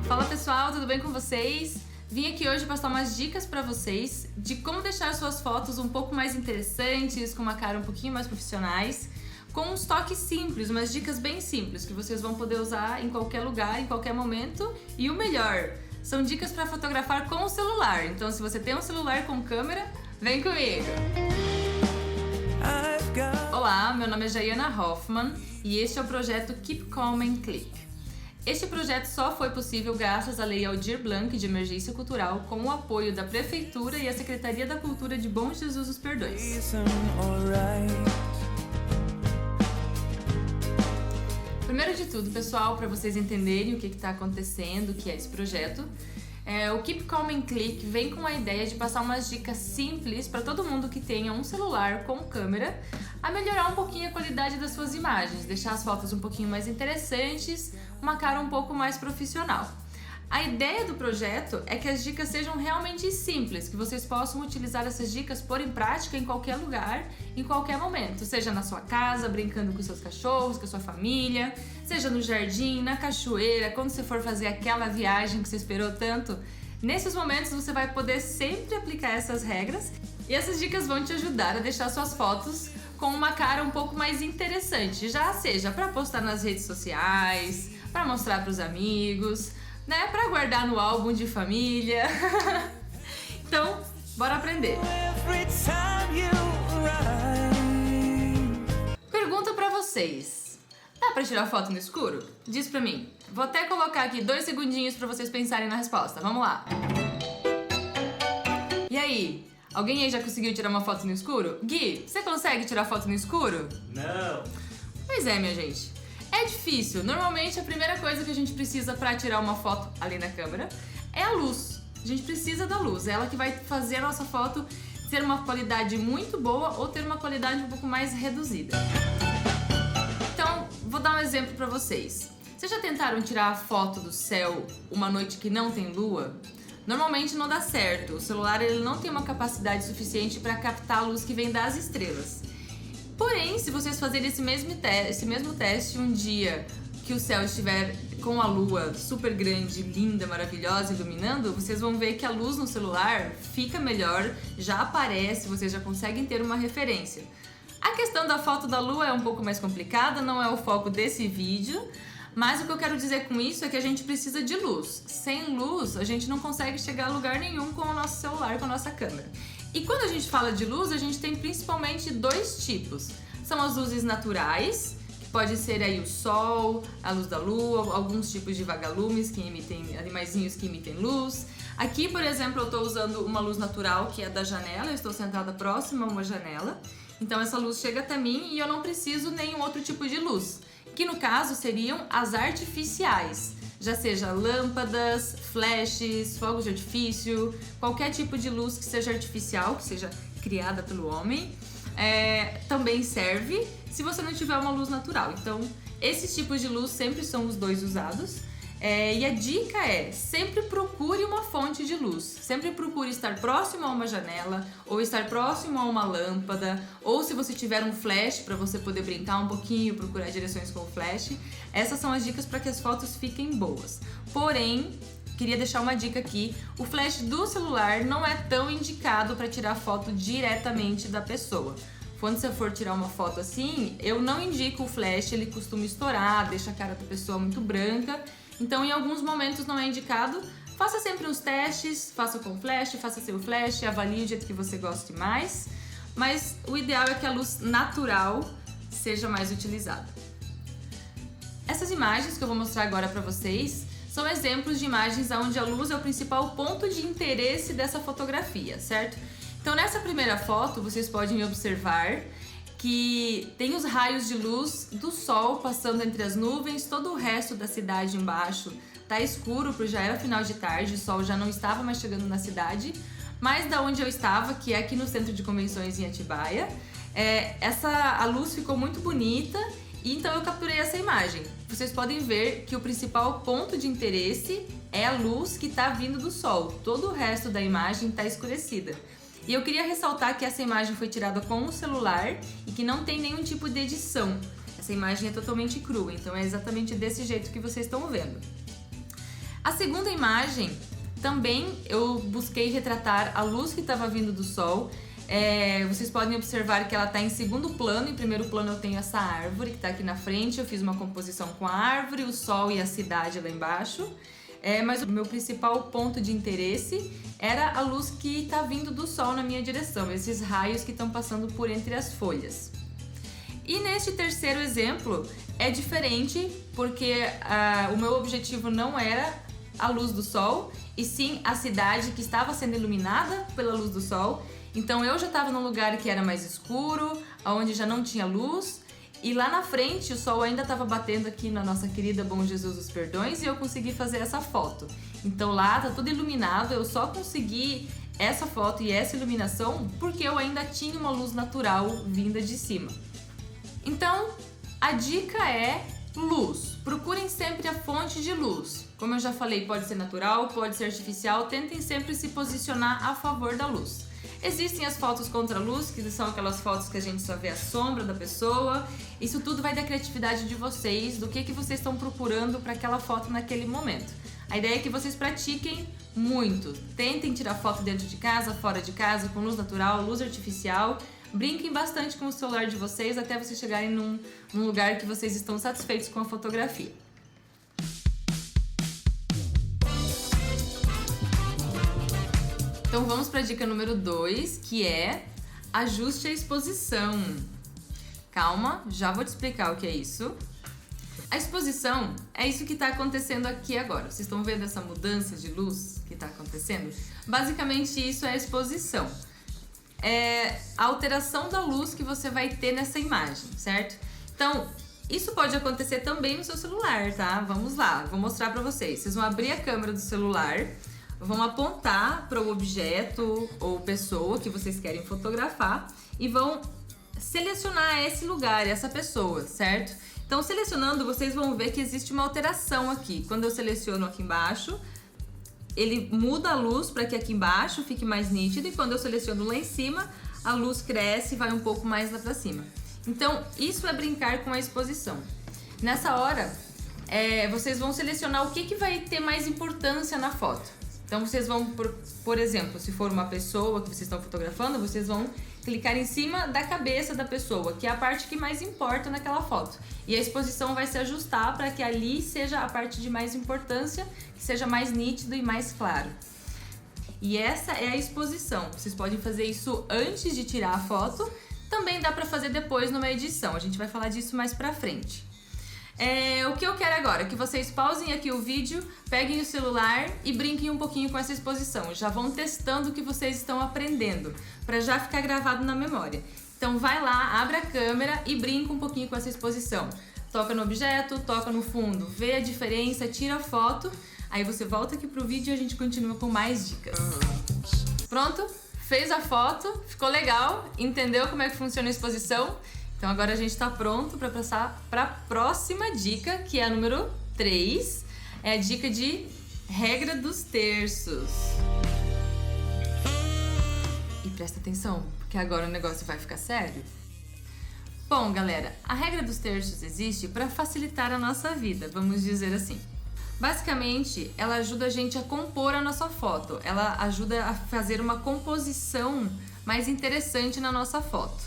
Fala pessoal, tudo bem com vocês? Vim aqui hoje passar umas dicas pra vocês de como deixar suas fotos um pouco mais interessantes, com uma cara um pouquinho mais profissionais, com uns toques simples, umas dicas bem simples que vocês vão poder usar em qualquer lugar, em qualquer momento. E o melhor, são dicas para fotografar com o celular. Então se você tem um celular com câmera, vem comigo! Olá, meu nome é Jaiana Hoffman e este é o projeto Keep Calm and Click. Este projeto só foi possível graças à Lei Aldir Blanc de Emergência Cultural, com o apoio da Prefeitura e a Secretaria da Cultura de Bom Jesus dos Perdões. Primeiro de tudo, pessoal, para vocês entenderem o que está acontecendo, o que é esse projeto, o Keep Calm and Click vem com a ideia de passar umas dicas simples para todo mundo que tenha um celular com câmera, a melhorar um pouquinho a qualidade das suas imagens, deixar as fotos um pouquinho mais interessantes, uma cara um pouco mais profissional. A ideia do projeto é que as dicas sejam realmente simples, que vocês possam utilizar essas dicas, pôr em prática em qualquer lugar, em qualquer momento, seja na sua casa, brincando com seus cachorros, com a sua família, seja no jardim, na cachoeira, quando você for fazer aquela viagem que você esperou tanto. Nesses momentos você vai poder sempre aplicar essas regras e essas dicas vão te ajudar a deixar suas fotos com uma cara um pouco mais interessante, já seja para postar nas redes sociais, para mostrar para os amigos, né, para guardar no álbum de família. Então, bora aprender. Pergunta para vocês. Dá para tirar foto no escuro? Diz pra mim. Vou até colocar aqui 2 segundinhos para vocês pensarem na resposta. Vamos lá. E aí? Alguém aí já conseguiu tirar uma foto no escuro? Gui, você consegue tirar foto no escuro? Não. Pois é, minha gente. É difícil. Normalmente a primeira coisa que a gente precisa para tirar uma foto além da câmera é a luz. A gente precisa da luz. É ela que vai fazer a nossa foto ter uma qualidade muito boa ou ter uma qualidade um pouco mais reduzida. Então, vou dar um exemplo para vocês. Vocês já tentaram tirar a foto do céu uma noite que não tem lua? Normalmente não dá certo. O celular ele não tem uma capacidade suficiente para captar a luz que vem das estrelas. Porém, se vocês fazerem esse mesmo teste um dia que o céu estiver com a lua super grande, linda, maravilhosa, iluminando, vocês vão ver que a luz no celular fica melhor, já aparece, vocês já conseguem ter uma referência. A questão da foto da lua é um pouco mais complicada, não é o foco desse vídeo, mas o que eu quero dizer com isso é que a gente precisa de luz. Sem luz, a gente não consegue chegar a lugar nenhum com o nosso celular, com a nossa câmera. E quando a gente fala de luz, a gente tem principalmente 2 tipos. São as luzes naturais, que pode ser aí o sol, a luz da lua, alguns tipos de vagalumes que emitem, animaizinhos que emitem luz. Aqui, por exemplo, eu estou usando uma luz natural que é da janela, eu estou sentada próxima a uma janela. Então essa luz chega até mim e eu não preciso nenhum outro tipo de luz, que no caso seriam as artificiais. Já seja lâmpadas, flashes, fogos de artifício, qualquer tipo de luz que seja artificial, que seja criada pelo homem, também serve se você não tiver uma luz natural. Então, esses tipos de luz sempre são os 2 usados. E a dica é, sempre procure uma fonte de luz, sempre procure estar próximo a uma janela, ou estar próximo a uma lâmpada, ou se você tiver um flash para você poder brincar um pouquinho, procurar direções com o flash. Essas são as dicas para que as fotos fiquem boas. Porém, queria deixar uma dica aqui, o flash do celular não é tão indicado para tirar foto diretamente da pessoa. Quando você for tirar uma foto assim, eu não indico o flash, ele costuma estourar, deixa a cara da pessoa muito branca. Então, em alguns momentos não é indicado. Faça sempre uns testes, faça com flash, faça sem o flash, avalie do jeito que você goste mais. Mas o ideal é que a luz natural seja mais utilizada. Essas imagens que eu vou mostrar agora para vocês são exemplos de imagens onde a luz é o principal ponto de interesse dessa fotografia, certo? Então, nessa primeira foto, vocês podem observar que tem os raios de luz do sol passando entre as nuvens, todo o resto da cidade embaixo tá escuro, porque já era final de tarde, o sol já não estava mais chegando na cidade, mas da onde eu estava, que é aqui no Centro de Convenções em Atibaia, a luz ficou muito bonita e então eu capturei essa imagem. Vocês podem ver que o principal ponto de interesse é a luz que está vindo do sol, todo o resto da imagem está escurecida. E eu queria ressaltar que essa imagem foi tirada com o celular e que não tem nenhum tipo de edição. Essa imagem é totalmente crua, então é exatamente desse jeito que vocês estão vendo. A segunda imagem, também eu busquei retratar a luz que estava vindo do sol. Vocês podem observar que ela está em segundo plano. Em primeiro plano eu tenho essa árvore que está aqui na frente. Eu fiz uma composição com a árvore, o sol e a cidade lá embaixo. Mas o meu principal ponto de interesse era a luz que está vindo do sol na minha direção, esses raios que estão passando por entre as folhas. E neste terceiro exemplo é diferente, porque o meu objetivo não era a luz do sol, e sim a cidade que estava sendo iluminada pela luz do sol. Então eu já estava num lugar que era mais escuro, onde já não tinha luz, e lá na frente o sol ainda estava batendo aqui na nossa querida Bom Jesus dos Perdões, e eu consegui fazer essa foto. Então lá tá tudo iluminado, eu só consegui essa foto e essa iluminação porque eu ainda tinha uma luz natural vinda de cima. Então a dica é luz. Procurem sempre a fonte de luz. Como eu já falei, pode ser natural, pode ser artificial, tentem sempre se posicionar a favor da luz. Existem as fotos contra a luz, que são aquelas fotos que a gente só vê a sombra da pessoa. Isso tudo vai da criatividade de vocês, do que vocês estão procurando para aquela foto naquele momento. A ideia é que vocês pratiquem muito. Tentem tirar foto dentro de casa, fora de casa, com luz natural, luz artificial. Brinquem bastante com o celular de vocês até vocês chegarem num lugar que vocês estão satisfeitos com a fotografia. Então vamos para a dica número 2, que é ajuste a exposição. Calma, já vou te explicar o que é isso. A exposição é isso que está acontecendo aqui agora. Vocês estão vendo essa mudança de luz que está acontecendo? Basicamente isso é a exposição. É a alteração da luz que você vai ter nessa imagem, certo? Então, isso pode acontecer também no seu celular, tá? Vamos lá, vou mostrar para vocês. Vocês vão abrir a câmera do celular, vão apontar para o objeto ou pessoa que vocês querem fotografar e vão selecionar esse lugar, essa pessoa, certo? Então, selecionando, vocês vão ver que existe uma alteração aqui. Quando eu seleciono aqui embaixo, ele muda a luz para que aqui embaixo fique mais nítido, e quando eu seleciono lá em cima, a luz cresce e vai um pouco mais lá para cima. Então, isso é brincar com a exposição. Nessa hora, vocês vão selecionar o que vai ter mais importância na foto. Então, vocês vão, por exemplo, se for uma pessoa que vocês estão fotografando, vocês vão clicar em cima da cabeça da pessoa, que é a parte que mais importa naquela foto. E a exposição vai se ajustar para que ali seja a parte de mais importância, que seja mais nítido e mais claro. E essa é a exposição. Vocês podem fazer isso antes de tirar a foto, também dá para fazer depois numa edição. A gente vai falar disso mais pra frente. O que eu quero agora é que vocês pausem aqui o vídeo, peguem o celular e brinquem um pouquinho com essa exposição. Já vão testando o que vocês estão aprendendo, para já ficar gravado na memória. Então vai lá, abre a câmera e brinca um pouquinho com essa exposição. Toca no objeto, toca no fundo, vê a diferença, tira a foto. Aí você volta aqui pro vídeo e a gente continua com mais dicas. Pronto? Fez a foto, ficou legal? Entendeu como é que funciona a exposição? Então agora a gente está pronto para passar para a próxima dica, que é a número 3. É a dica de regra dos terços. E presta atenção, porque agora o negócio vai ficar sério. Bom, galera, a regra dos terços existe para facilitar a nossa vida, vamos dizer assim. Basicamente, ela ajuda a gente a compor a nossa foto. Ela ajuda a fazer uma composição mais interessante na nossa foto.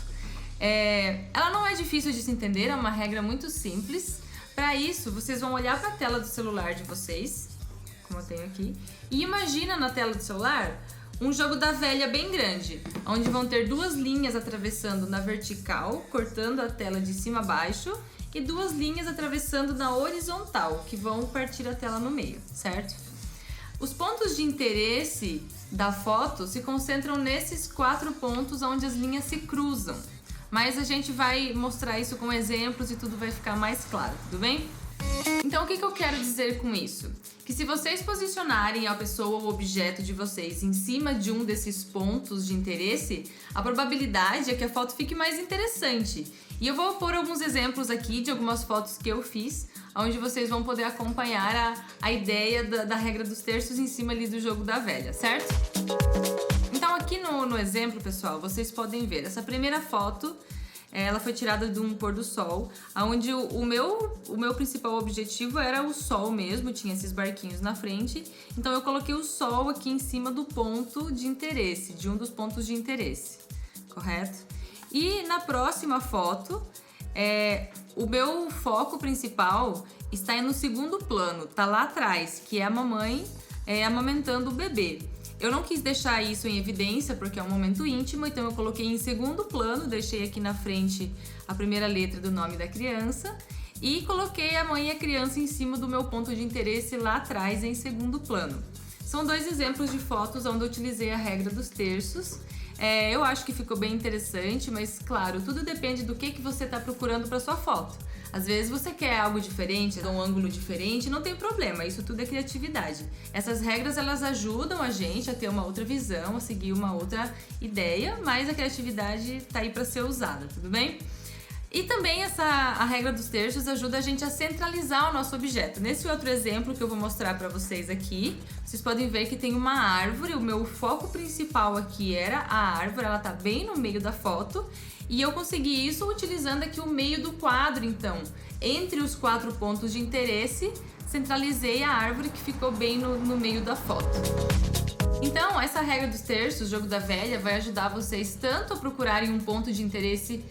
Ela não é difícil de se entender, é uma regra muito simples. Para isso, vocês vão olhar para a tela do celular de vocês, como eu tenho aqui, e imagina na tela do celular um jogo da velha bem grande, onde vão ter duas linhas atravessando na vertical, cortando a tela de cima a baixo, e duas linhas atravessando na horizontal, que vão partir a tela no meio, certo? Os pontos de interesse da foto se concentram nesses 4 pontos onde as linhas se cruzam. Mas a gente vai mostrar isso com exemplos e tudo vai ficar mais claro, tudo bem? Então o que eu quero dizer com isso? Que se vocês posicionarem a pessoa ou o objeto de vocês em cima de um desses pontos de interesse, a probabilidade é que a foto fique mais interessante. E eu vou pôr alguns exemplos aqui de algumas fotos que eu fiz, onde vocês vão poder acompanhar a ideia da regra dos terços em cima ali do jogo da velha, certo? Então aqui no exemplo, pessoal, vocês podem ver essa primeira foto. Ela foi tirada de um pôr do sol, onde o meu principal objetivo era o sol mesmo, tinha esses barquinhos na frente. Então eu coloquei o sol aqui em cima do ponto de interesse, de um dos pontos de interesse, correto? E na próxima foto, o meu foco principal está no segundo plano, tá lá atrás, que é a mamãe amamentando o bebê. Eu não quis deixar isso em evidência porque é um momento íntimo, então eu coloquei em segundo plano, deixei aqui na frente a primeira letra do nome da criança e coloquei a mãe e a criança em cima do meu ponto de interesse lá atrás em segundo plano. São dois exemplos de fotos onde eu utilizei a regra dos terços. Eu acho que ficou bem interessante, mas claro, tudo depende do que você está procurando para sua foto. Às vezes você quer algo diferente, um ângulo diferente, não tem problema, isso tudo é criatividade. Essas regras, elas ajudam a gente a ter uma outra visão, a seguir uma outra ideia, mas a criatividade tá aí para ser usada, tudo bem? E também a regra dos terços ajuda a gente a centralizar o nosso objeto. Nesse outro exemplo que eu vou mostrar para vocês aqui, vocês podem ver que tem uma árvore, o meu foco principal aqui era a árvore, ela tá bem no meio da foto, e eu consegui isso utilizando aqui o meio do quadro, então, entre os 4 pontos de interesse, centralizei a árvore que ficou bem no meio da foto. Então, essa regra dos terços, jogo da velha, vai ajudar vocês tanto a procurarem um ponto de interesse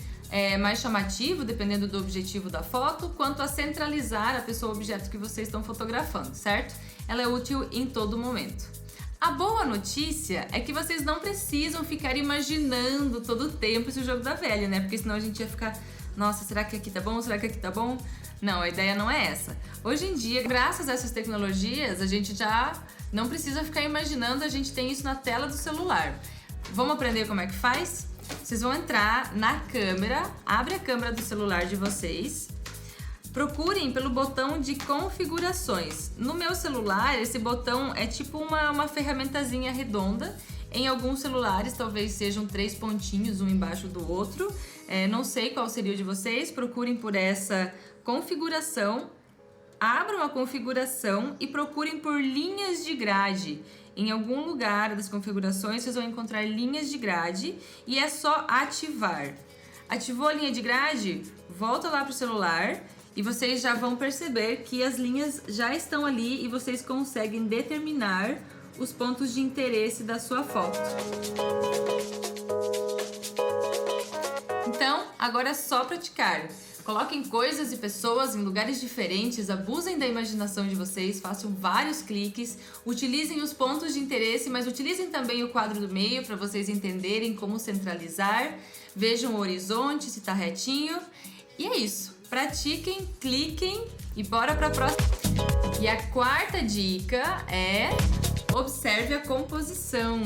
mais chamativo, dependendo do objetivo da foto, quanto a centralizar a pessoa ou objeto que vocês estão fotografando, certo? Ela é útil em todo momento. A boa notícia é que vocês não precisam ficar imaginando todo o tempo esse jogo da velha, né? Porque senão a gente ia ficar, nossa, será que aqui tá bom? Será que aqui tá bom? Não, a ideia não é essa. Hoje em dia, graças a essas tecnologias, a gente já não precisa ficar imaginando, a gente tem isso na tela do celular. Vamos aprender como é que faz? Vocês vão entrar na câmera, abre a câmera do celular de vocês, procurem pelo botão de configurações. No meu celular, esse botão é tipo uma ferramentazinha redonda. Em alguns celulares, talvez sejam 3 pontinhos, um embaixo do outro. Não sei qual seria o de vocês. Procurem por essa configuração. Abram a configuração e procurem por linhas de grade. Em algum lugar das configurações, vocês vão encontrar linhas de grade e é só ativar. Ativou a linha de grade? Volta lá para o celular. E vocês já vão perceber que as linhas já estão ali e vocês conseguem determinar os pontos de interesse da sua foto. Então, agora é só praticar. Coloquem coisas e pessoas em lugares diferentes, abusem da imaginação de vocês, façam vários cliques, utilizem os pontos de interesse, mas utilizem também o quadro do meio para vocês entenderem como centralizar, vejam o horizonte se está retinho. E é isso. Pratiquem, cliquem e bora para a próxima. E a quarta dica é observe a composição.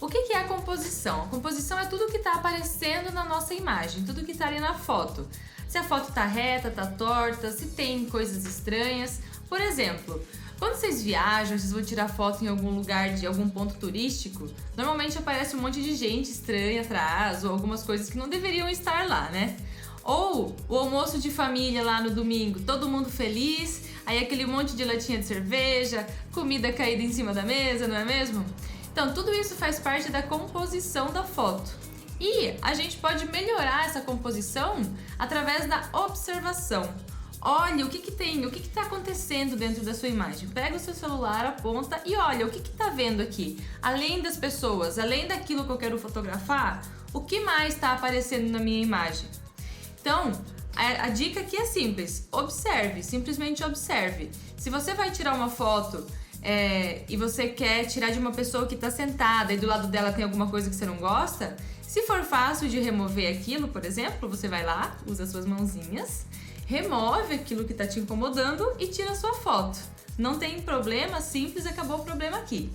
O que é a composição? A composição é tudo que está aparecendo na nossa imagem, tudo que está ali na foto. Se a foto está reta, está torta, se tem coisas estranhas. Por exemplo, quando vocês viajam, vocês vão tirar foto em algum lugar de algum ponto turístico, normalmente aparece um monte de gente estranha atrás ou algumas coisas que não deveriam estar lá, né? Ou o almoço de família lá no domingo, todo mundo feliz, aí aquele monte de latinha de cerveja, comida caída em cima da mesa, não é mesmo? Então, tudo isso faz parte da composição da foto. E a gente pode melhorar essa composição através da observação. Olha o que tem, o que está acontecendo dentro da sua imagem. Pega o seu celular, aponta e olha o que está vendo aqui. Além das pessoas, além daquilo que eu quero fotografar, o que mais está aparecendo na minha imagem? Então, a dica aqui é simples, observe, simplesmente observe. Se você vai tirar uma foto e você quer tirar de uma pessoa que está sentada e do lado dela tem alguma coisa que você não gosta, se for fácil de remover aquilo, por exemplo, você vai lá, usa suas mãozinhas, remove aquilo que está te incomodando e tira a sua foto. Não tem problema, simples, acabou o problema aqui.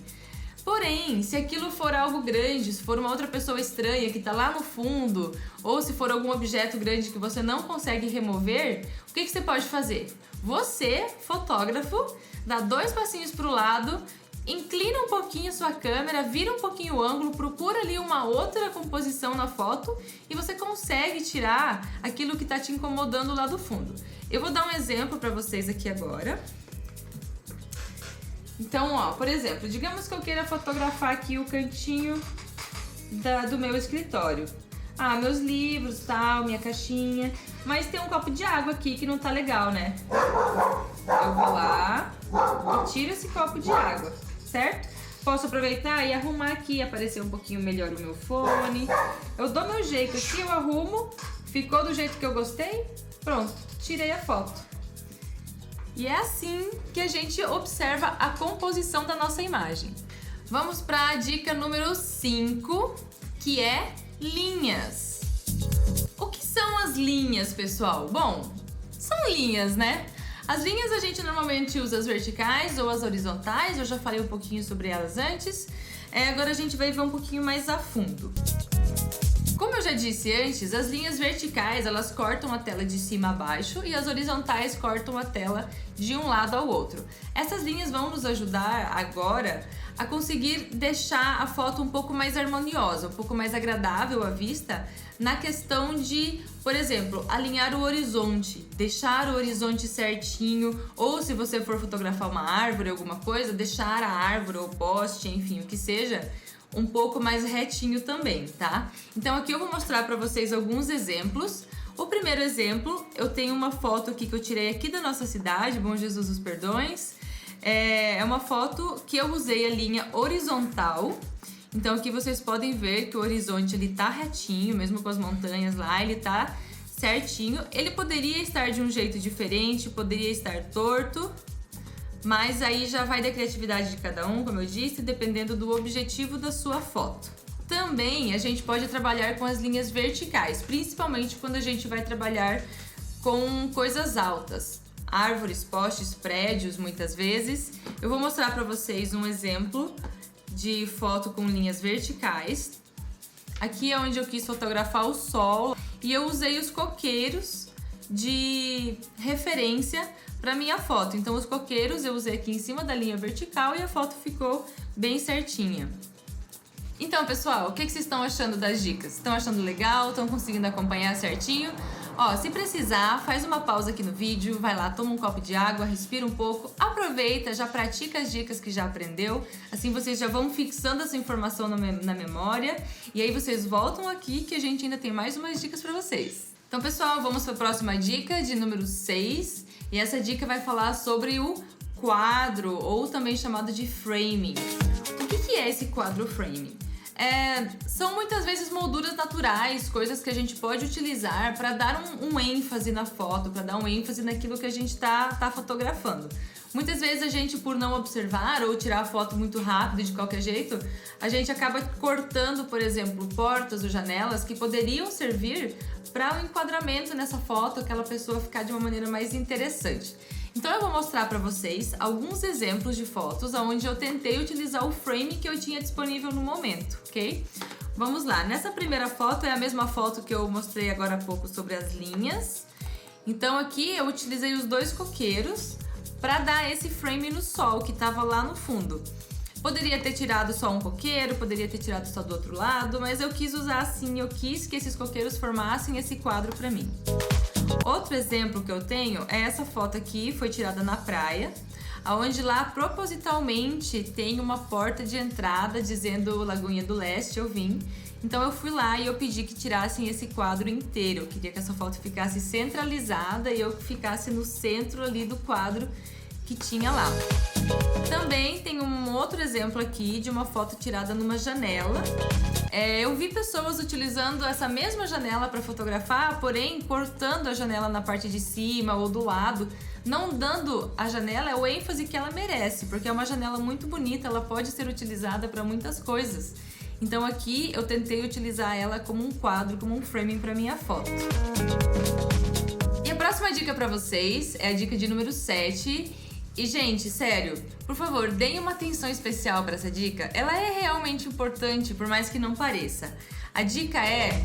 Porém, se aquilo for algo grande, se for uma outra pessoa estranha que está lá no fundo, ou se for algum objeto grande que você não consegue remover, o que você pode fazer? Você, fotógrafo, dá 2 passinhos para o lado, inclina um pouquinho a sua câmera, vira um pouquinho o ângulo, procura ali uma outra composição na foto e você consegue tirar aquilo que está te incomodando lá do fundo. Eu vou dar um exemplo para vocês aqui agora. Então, ó, por exemplo, digamos que eu queira fotografar aqui o cantinho do meu escritório. meus livros, tal, minha caixinha. Mas tem um copo de água aqui que não tá legal, né? Eu vou lá e tiro esse copo de água, certo? Posso aproveitar e arrumar aqui, aparecer um pouquinho melhor o meu fone. Eu dou meu jeito aqui, eu arrumo, ficou do jeito que eu gostei, pronto, tirei a foto. E é assim que a gente observa a composição da nossa imagem. Vamos para a dica número 5, que é linhas. O que são as linhas, pessoal? Bom, são linhas, né? As linhas a gente normalmente usa as verticais ou as horizontais, eu já falei um pouquinho sobre elas antes. Agora a gente vai ver um pouquinho mais a fundo. Como eu já disse antes, as linhas verticais elas cortam a tela de cima a baixo e as horizontais cortam a tela de um lado ao outro. Essas linhas vão nos ajudar agora a conseguir deixar a foto um pouco mais harmoniosa, um pouco mais agradável à vista, na questão de, por exemplo, alinhar o horizonte, deixar o horizonte certinho, ou se você for fotografar uma árvore, alguma coisa, deixar a árvore ou poste, enfim, o que seja, um pouco mais retinho também, tá? Então aqui eu vou mostrar para vocês alguns exemplos. O primeiro exemplo, eu tenho uma foto aqui que eu tirei aqui da nossa cidade, Bom Jesus dos Perdões. É uma foto que eu usei a linha horizontal. Então aqui vocês podem ver que o horizonte ele tá retinho, mesmo com as montanhas lá, ele tá certinho. Ele poderia estar de um jeito diferente, poderia estar torto, mas aí já vai da criatividade de cada um, como eu disse, dependendo do objetivo da sua foto. Também a gente pode trabalhar com as linhas verticais, principalmente quando a gente vai trabalhar com coisas altas. Árvores, postes, prédios, muitas vezes. Eu vou mostrar para vocês um exemplo de foto com linhas verticais. Aqui é onde eu quis fotografar o sol e eu usei os coqueiros de referência para minha foto. Então os coqueiros eu usei aqui em cima da linha vertical e a foto ficou bem certinha. Então, pessoal, o que vocês estão achando das dicas? Estão achando legal? Estão conseguindo acompanhar certinho? Ó, se precisar, faz uma pausa aqui no vídeo, vai lá, toma um copo de água, respira um pouco, aproveita, já pratica as dicas que já aprendeu, assim vocês já vão fixando essa informação na memória e aí vocês voltam aqui que a gente ainda tem mais umas dicas para vocês. Então, pessoal, vamos para a próxima dica, de número 6, e essa dica vai falar sobre o quadro, ou também chamado de framing. O que é esse quadro framing? São muitas vezes molduras naturais, coisas que a gente pode utilizar para dar um ênfase na foto, para dar um ênfase naquilo que a gente tá fotografando. Muitas vezes a gente, por não observar ou tirar a foto muito rápido de qualquer jeito, a gente acaba cortando, por exemplo, portas ou janelas que poderiam servir para um enquadramento nessa foto, aquela pessoa ficar de uma maneira mais interessante. Então eu vou mostrar para vocês alguns exemplos de fotos onde eu tentei utilizar o frame que eu tinha disponível no momento, ok? Vamos lá, nessa primeira foto é a mesma foto que eu mostrei agora há pouco sobre as linhas. Então aqui eu utilizei os dois coqueiros para dar esse frame no sol que estava lá no fundo. Poderia ter tirado só um coqueiro, poderia ter tirado só do outro lado, mas eu quis usar assim, eu quis que esses coqueiros formassem esse quadro para mim. Outro exemplo que eu tenho é essa foto aqui, foi tirada na praia, onde lá propositalmente tem uma porta de entrada dizendo Lagoinha do Leste, eu vim. Então eu fui lá e eu pedi que tirassem esse quadro inteiro. Eu queria que essa foto ficasse centralizada e eu ficasse no centro ali do quadro que tinha lá. Também tem um outro exemplo aqui de uma foto tirada numa janela. Eu vi pessoas utilizando essa mesma janela para fotografar, porém cortando a janela na parte de cima ou do lado, não dando à janela o ênfase que ela merece, porque é uma janela muito bonita, ela pode ser utilizada para muitas coisas. Então aqui eu tentei utilizar ela como um quadro, como um framing para minha foto. E a próxima dica para vocês é a dica de número 7. E, gente, sério, por favor, deem uma atenção especial para essa dica. Ela é realmente importante, por mais que não pareça. A dica é: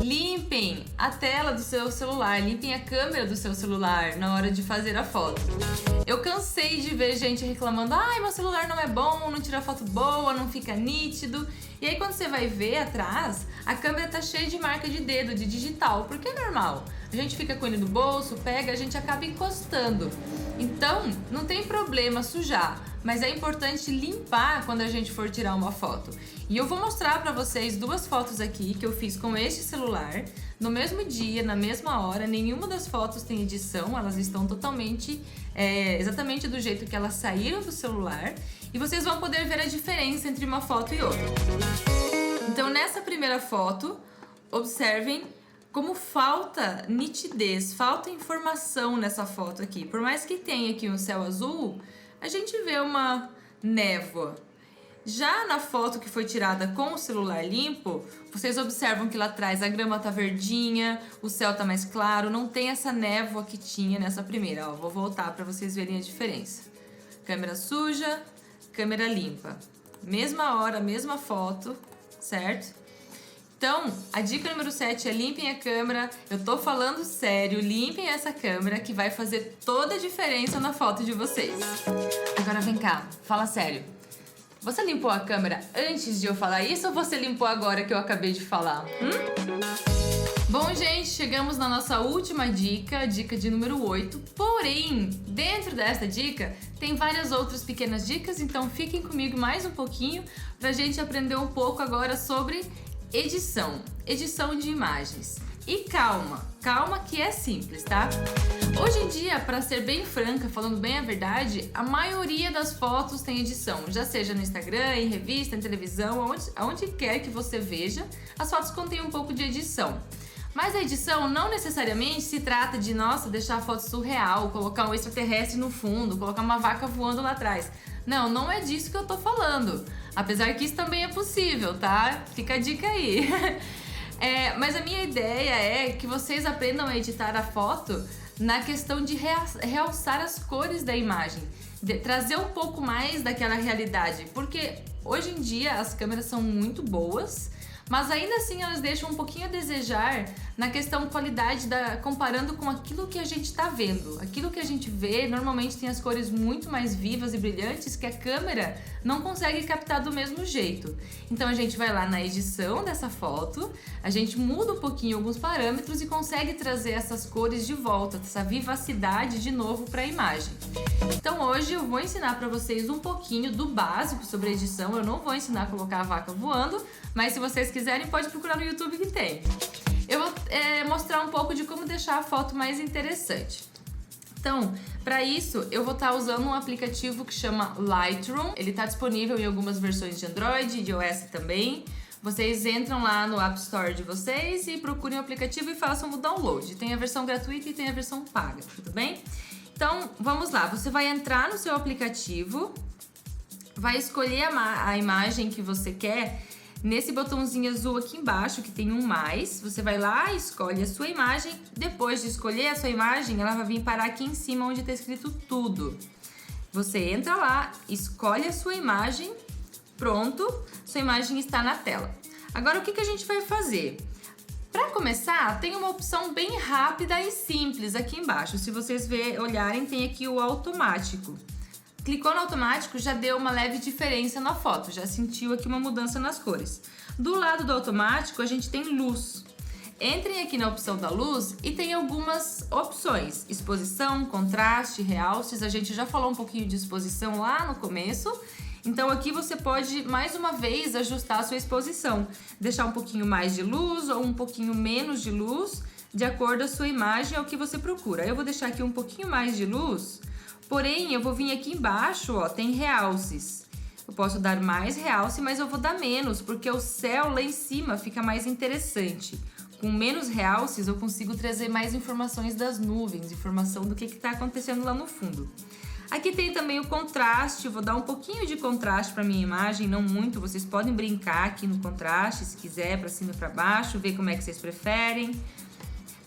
limpem a tela do seu celular, limpem a câmera do seu celular na hora de fazer a foto. Eu cansei de ver gente reclamando: ai, meu celular não é bom, não tira foto boa, não fica nítido. E aí quando você vai ver atrás, a câmera tá cheia de marca de dedo, de digital, porque é normal. A gente fica com ele no bolso, pega, a gente acaba encostando. Então, não tem problema sujar, mas é importante limpar quando a gente for tirar uma foto. E eu vou mostrar pra vocês 2 fotos aqui que eu fiz com este celular, no mesmo dia, na mesma hora. Nenhuma das fotos tem edição, elas estão totalmente, exatamente do jeito que elas saíram do celular. E vocês vão poder ver a diferença entre uma foto e outra. Então, nessa primeira foto, observem como falta nitidez, falta informação nessa foto aqui. Por mais que tenha aqui um céu azul, a gente vê uma névoa. Já na foto que foi tirada com o celular limpo, vocês observam que lá atrás a grama tá verdinha, o céu tá mais claro, não tem essa névoa que tinha nessa primeira. Ó, vou voltar para vocês verem a diferença. Câmera suja, câmera limpa. Mesma hora, mesma foto, certo? Então, a dica número 7 é limpem a câmera. Eu tô falando sério, limpem essa câmera que vai fazer toda a diferença na foto de vocês. Agora vem cá, fala sério. Você limpou a câmera antes de eu falar isso ou você limpou agora que eu acabei de falar? Bom, gente, chegamos na nossa última dica, dica de número 8. Porém, dentro dessa dica, tem várias outras pequenas dicas, então fiquem comigo mais um pouquinho pra gente aprender um pouco agora sobre edição de imagens. E calma que é simples, tá? Hoje em dia, para ser bem franca, falando bem a verdade, a maioria das fotos tem edição, já seja no Instagram, em revista, em televisão, aonde quer que você veja, as fotos contêm um pouco de edição. Mas a edição não necessariamente se trata de, nossa, deixar a foto surreal, colocar um extraterrestre no fundo, colocar uma vaca voando lá atrás. Não é disso que eu tô falando. Apesar que isso também é possível, tá? Fica a dica aí. Mas a minha ideia é que vocês aprendam a editar a foto na questão de realçar as cores da imagem, trazer um pouco mais daquela realidade, porque hoje em dia as câmeras são muito boas, mas ainda assim elas deixam um pouquinho a desejar na questão qualidade, comparando com aquilo que a gente está vendo. Aquilo que a gente vê normalmente tem as cores muito mais vivas e brilhantes que a câmera não consegue captar do mesmo jeito. Então a gente vai lá na edição dessa foto, a gente muda um pouquinho alguns parâmetros e consegue trazer essas cores de volta, essa vivacidade de novo para a imagem. Então hoje eu vou ensinar para vocês um pouquinho do básico sobre edição. Eu não vou ensinar a colocar a vaca voando, mas se vocês quiserem pode procurar no YouTube que tem. Eu vou mostrar um pouco de como deixar a foto mais interessante. Então, para isso, eu vou estar usando um aplicativo que chama Lightroom. Ele está disponível em algumas versões de Android e de iOS também. Vocês entram lá no App Store de vocês e procurem o aplicativo e façam o download. Tem a versão gratuita e tem a versão paga, tudo bem? Então, vamos lá. Você vai entrar no seu aplicativo, vai escolher a imagem que você quer. Nesse botãozinho azul aqui embaixo, que tem um mais, você vai lá e escolhe a sua imagem. Depois de escolher a sua imagem, ela vai vir parar aqui em cima onde está escrito tudo. Você entra lá, escolhe a sua imagem, pronto, sua imagem está na tela. Agora o que a gente vai fazer? Para começar, tem uma opção bem rápida e simples aqui embaixo. Se vocês olharem, tem aqui o automático. Clicou no automático, já deu uma leve diferença na foto, já sentiu aqui uma mudança nas cores. Do lado do automático, a gente tem luz. Entrem aqui na opção da luz e tem algumas opções. Exposição, contraste, realces. A gente já falou um pouquinho de exposição lá no começo. Então aqui você pode, mais uma vez, ajustar a sua exposição. Deixar um pouquinho mais de luz ou um pouquinho menos de luz, de acordo com a sua imagem ou o que você procura. Eu vou deixar aqui um pouquinho mais de luz. Porém, eu vou vir aqui embaixo, ó, tem realces. Eu posso dar mais realce, mas eu vou dar menos, porque o céu lá em cima fica mais interessante. Com menos realces, eu consigo trazer mais informações das nuvens, informação do que está acontecendo lá no fundo. Aqui tem também o contraste, vou dar um pouquinho de contraste para minha imagem, não muito. Vocês podem brincar aqui no contraste, se quiser, para cima e para baixo, ver como é que vocês preferem.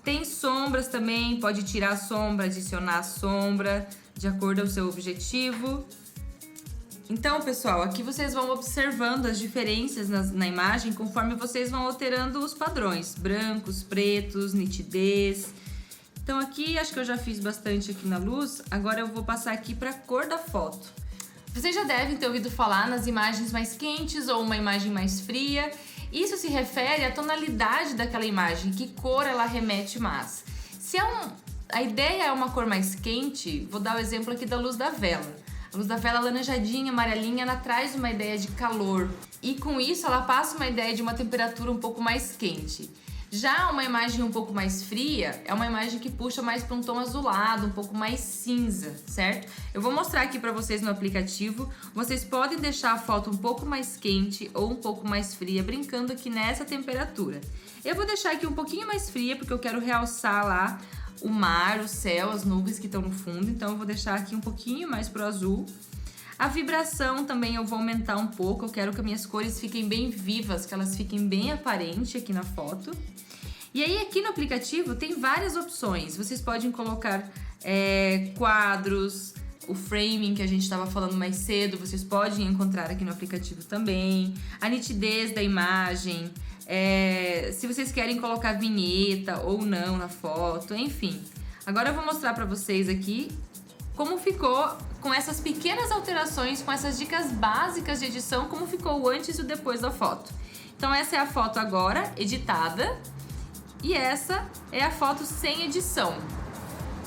Tem sombras também, pode tirar a sombra, adicionar a sombra, de acordo com o seu objetivo. Então, pessoal, aqui vocês vão observando as diferenças na imagem conforme vocês vão alterando os padrões. Brancos, pretos, nitidez. Então aqui, acho que eu já fiz bastante aqui na luz. Agora eu vou passar aqui para a cor da foto. Vocês já devem ter ouvido falar nas imagens mais quentes ou uma imagem mais fria. Isso se refere à tonalidade daquela imagem, que cor ela remete mais. Se a ideia é uma cor mais quente, vou dar o exemplo aqui da luz da vela. A luz da vela laranjadinha, amarelinha, ela traz uma ideia de calor. E com isso ela passa uma ideia de uma temperatura um pouco mais quente. Já uma imagem um pouco mais fria é uma imagem que puxa mais para um tom azulado, um pouco mais cinza, certo? Eu vou mostrar aqui para vocês no aplicativo. Vocês podem deixar a foto um pouco mais quente ou um pouco mais fria, brincando aqui nessa temperatura. Eu vou deixar aqui um pouquinho mais fria porque eu quero realçar lá o mar, o céu, as nuvens que estão no fundo. Então eu vou deixar aqui um pouquinho mais pro azul. A vibração também eu vou aumentar um pouco. Eu quero que as minhas cores fiquem bem vivas, que elas fiquem bem aparentes aqui na foto. E aí aqui no aplicativo tem várias opções. Vocês podem colocar quadros, o framing que a gente estava falando mais cedo, vocês podem encontrar aqui no aplicativo também. A nitidez da imagem, se vocês querem colocar vinheta ou não na foto, enfim. Agora eu vou mostrar para vocês aqui como ficou com essas pequenas alterações, com essas dicas básicas de edição, como ficou o antes e o depois da foto. Então essa é a foto agora, editada. E essa é a foto sem edição.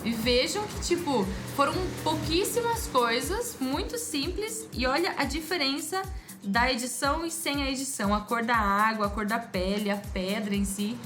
E vejam que, tipo, foram pouquíssimas coisas, muito simples. E olha a diferença da edição e sem a edição. A cor da água, a cor da pele, a pedra em si.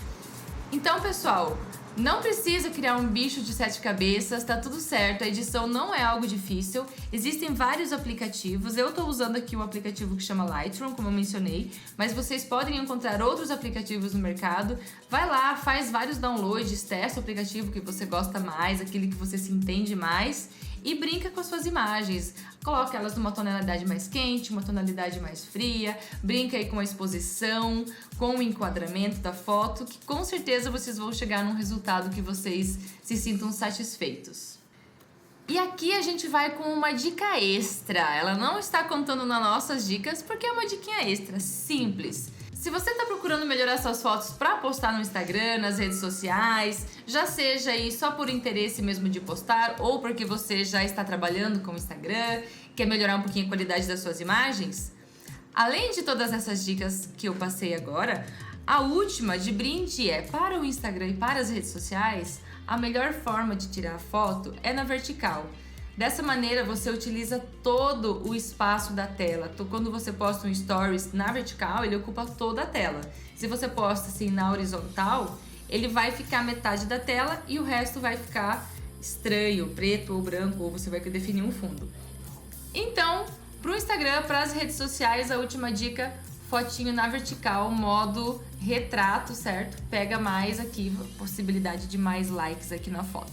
Então, pessoal, não precisa criar um bicho de 7 cabeças, tá tudo certo. A edição não é algo difícil. Existem vários aplicativos. Eu tô usando aqui um aplicativo que chama Lightroom, como eu mencionei, mas vocês podem encontrar outros aplicativos no mercado. Vai lá, faz vários downloads, testa o aplicativo que você gosta mais, aquele que você se entende mais e brinca com as suas imagens. Coloca elas numa tonalidade mais quente, uma tonalidade mais fria, brinca aí com a exposição, com o enquadramento da foto, que com certeza vocês vão chegar num resultado que vocês se sintam satisfeitos. E aqui a gente vai com uma dica extra. Ela não está contando nas nossas dicas porque é uma diquinha extra, simples. Se você está procurando melhorar suas fotos para postar no Instagram, nas redes sociais, já seja aí só por interesse mesmo de postar ou porque você já está trabalhando com o Instagram, quer melhorar um pouquinho a qualidade das suas imagens, além de todas essas dicas que eu passei agora, a última de brinde é para o Instagram e para as redes sociais, a melhor forma de tirar a foto é na vertical. Dessa maneira você utiliza todo o espaço da tela. Quando você posta um stories na vertical, ele ocupa toda a tela. Se você posta assim na horizontal, ele vai ficar metade da tela e o resto vai ficar estranho, preto ou branco, ou você vai definir um fundo. Então, para o Instagram, para as redes sociais, a última dica, fotinho na vertical, modo retrato, certo? Pega mais aqui, possibilidade de mais likes aqui na foto.